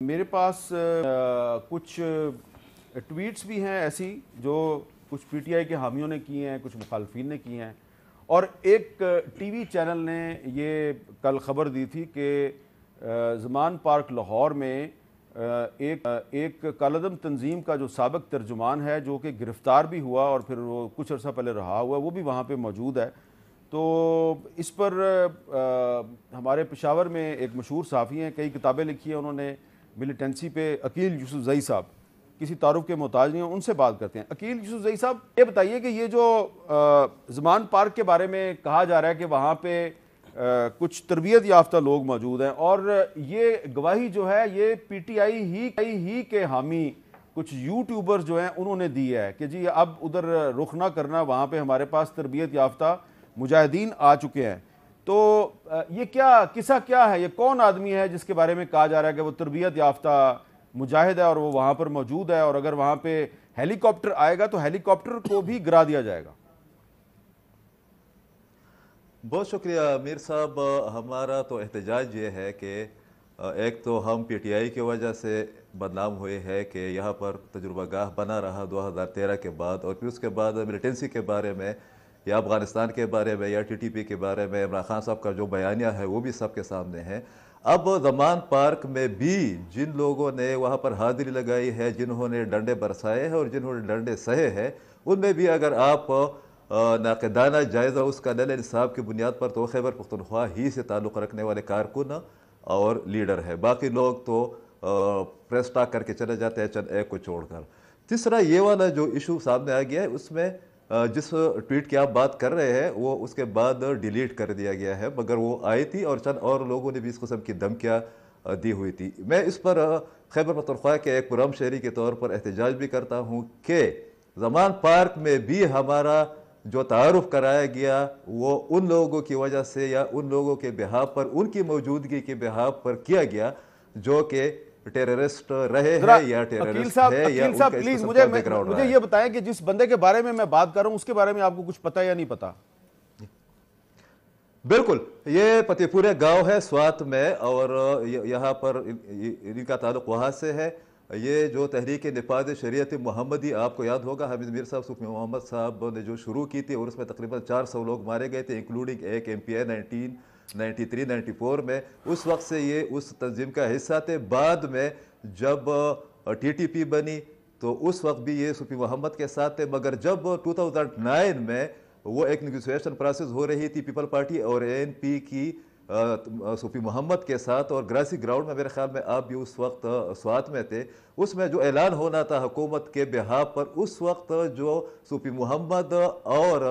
मेरे पास कुछ ट्वीट्स भी हैं ऐसी जो कुछ पीटीआई के हामियों ने की हैं, कुछ मुखालफिन ने की हैं। और एक टीवी चैनल ने ये कल ख़बर दी थी कि ज़मान पार्क लाहौर में एक कालदम तंजीम का जो साबिक तर्जुमान है, जो कि गिरफ़्तार भी हुआ और फिर वो कुछ अर्सा पहले रहा हुआ, वो भी वहाँ पे मौजूद है। तो इस पर हमारे पेशावर में एक मशहूर साफ़ी हैं, कई किताबें लिखी हैं उन्होंने मिलिटेंसी पे, अकील यूसुफ़ज़ई साहब, किसी तारुफ के मोहताज नहीं है, उनसे बात करते हैं। अकील यूसुफ़ज़ई साहब, ये बताइए कि ये जो ज़मान पार्क के बारे में कहा जा रहा है कि वहाँ पे कुछ तरबियत याफ्ता लोग मौजूद हैं, और ये गवाही जो है ये पीटीआई ही के हामी कुछ यूट्यूबर्स जो हैं उन्होंने दी है कि जी अब उधर रुख ना करना, वहाँ पे हमारे पास तरबियत याफ्ता मुजाहिदीन आ चुके हैं। तो ये क्या किस्सा क्या है, ये कौन आदमी है जिसके बारे में कहा जा रहा है कि वो तरबियत याफ्ता मुजाहिद है और वो वहाँ पर मौजूद है, और अगर वहाँ पे हेलीकॉप्टर आएगा तो हेलीकॉप्टर को भी गिरा दिया जाएगा? बहुत शुक्रिया अमीर साहब। हमारा तो एहतजाज ये है कि एक तो हम पीटीआई की वजह से बदनाम हुए हैं कि यहाँ पर तजुर्बागाह बना रहा 2013 के बाद, और फिर उसके बाद मिलिटेंसी के बारे में या अफ़गानिस्तान के बारे में या टीटीपी के बारे में इमरान खान साहब का जो बयानिया है वो भी सबके सामने है। अब ज़मान पार्क में भी जिन लोगों ने वहाँ पर हाजिरी लगाई है, जिन्होंने डंडे बरसाए हैं और जिन्होंने डंडे सहे हैं, उनमें भी अगर आप नाक़दाना जायज़ा उसका ले लें निसाब की बुनियाद पर, तो खैबर पख्तूनख्वा ही से ताल्लुक़ रखने वाले कारकुन और लीडर है। बाकी लोग तो प्रेस टाक करके चले जाते हैं चंद एक को छोड़कर। तीसरा ये वाला जो इशू सामने आ गया है, उसमें जिस ट्वीट की आप बात कर रहे हैं वो उसके बाद डिलीट कर दिया गया है, मगर वो आई थी और चंद और लोगों ने भी इस किस्म की धमकियाँ दी हुई थी। मैं इस पर खैबर पख्तूनख्वा के एक पुरम शहरी के तौर पर एहतजाज भी करता हूँ कि ज़मान पार्क में भी हमारा जो तारुफ कराया गया वो उन लोगों की वजह से या उन लोगों के बिहाफ पर, उनकी मौजूदगी के बिहाफ पर किया गया जो कि टेररिस्ट रहे हैं या टेररिस्ट है या अकील साहब उनका इस प्लीज किस्म मुझे का बैकग्राउंड रहा मुझे है। ये बताएं कि जिस बंदे के बारे में मैं बात कर रहा हूं उसके बारे में आपको कुछ पता है या नहीं पता? बिल्कुल, ये पतिपूरे गांव है स्वात में, और यहाँ पर इनका ताल्लुक वहाँ से है। ये जो तहरीक निफाद शरीयत मोहम्मदी, आपको याद होगा हामिद मीर साहब सूफी मोहम्मद साहब ने जो शुरू की थी, और उसमें तकरीबन 400 लोग मारे गए थे, इंक्लूडिंग एक MPI 1993-94 में। उस वक्त से ये उस तंजीम का हिस्सा थे। बाद में जब TTP बनी तो उस वक्त भी ये सूफी मोहम्मद के साथ थे, मगर जब 2009 में वो एक नेगोशिएशन प्रोसेस हो रही थी पीपल पार्टी और ANP की सूफी मोहम्मद के साथ, और ग्रासी ग्राउंड में मेरे ख्याल में आप भी उस वक्त स्वात में थे, उसमें जो ऐलान होना था हुकूमत के बिहाफ पर, उस वक्त जो सूफी मोहम्मद और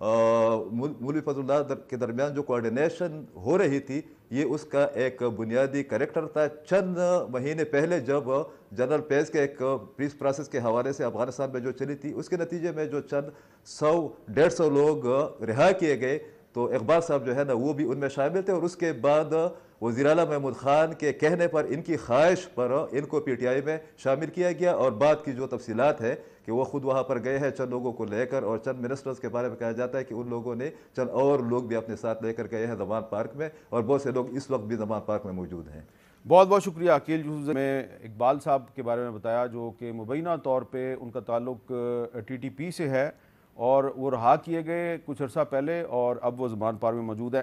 मौलवी फजलुल्लाह के दरमियान जो कोऑर्डिनेशन हो रही थी, ये उसका एक बुनियादी करेक्टर था। चंद महीने पहले जब जनरल पेज के एक पीस प्रोसेस के हवाले से अफगानिस्तान में जो चली थी, उसके नतीजे में जो चंद 100-150 लोग रिहा किए गए, तो इकबाल साहब जो है ना वो भी उनमें शामिल थे। और उसके बाद वज़ीर आला महमूद खान के कहने पर, इनकी ख्वाहिश पर इनको PTI में शामिल किया गया, और बाद की जो तफसीलात है कि वो खुद वहाँ पर गए हैं चंद लोगों को लेकर, और चंद मिनिस्टर्स के बारे में कहा जाता है कि उन लोगों ने चंद और लोग भी अपने साथ लेकर गए हैं ज़मान पार्क में, और बहुत से लोग इस वक्त भी ज़मान पार्क में मौजूद हैं। बहुत बहुत शुक्रिया अकील यूसुफ में इकबाल साहब के बारे में बताया, जो कि मुबैना तौर पे उनका ताल्लुक TTP से है और वो रहा किए गए कुछ अर्सा पहले, और अब वो ज़मान पार्क में मौजूद है।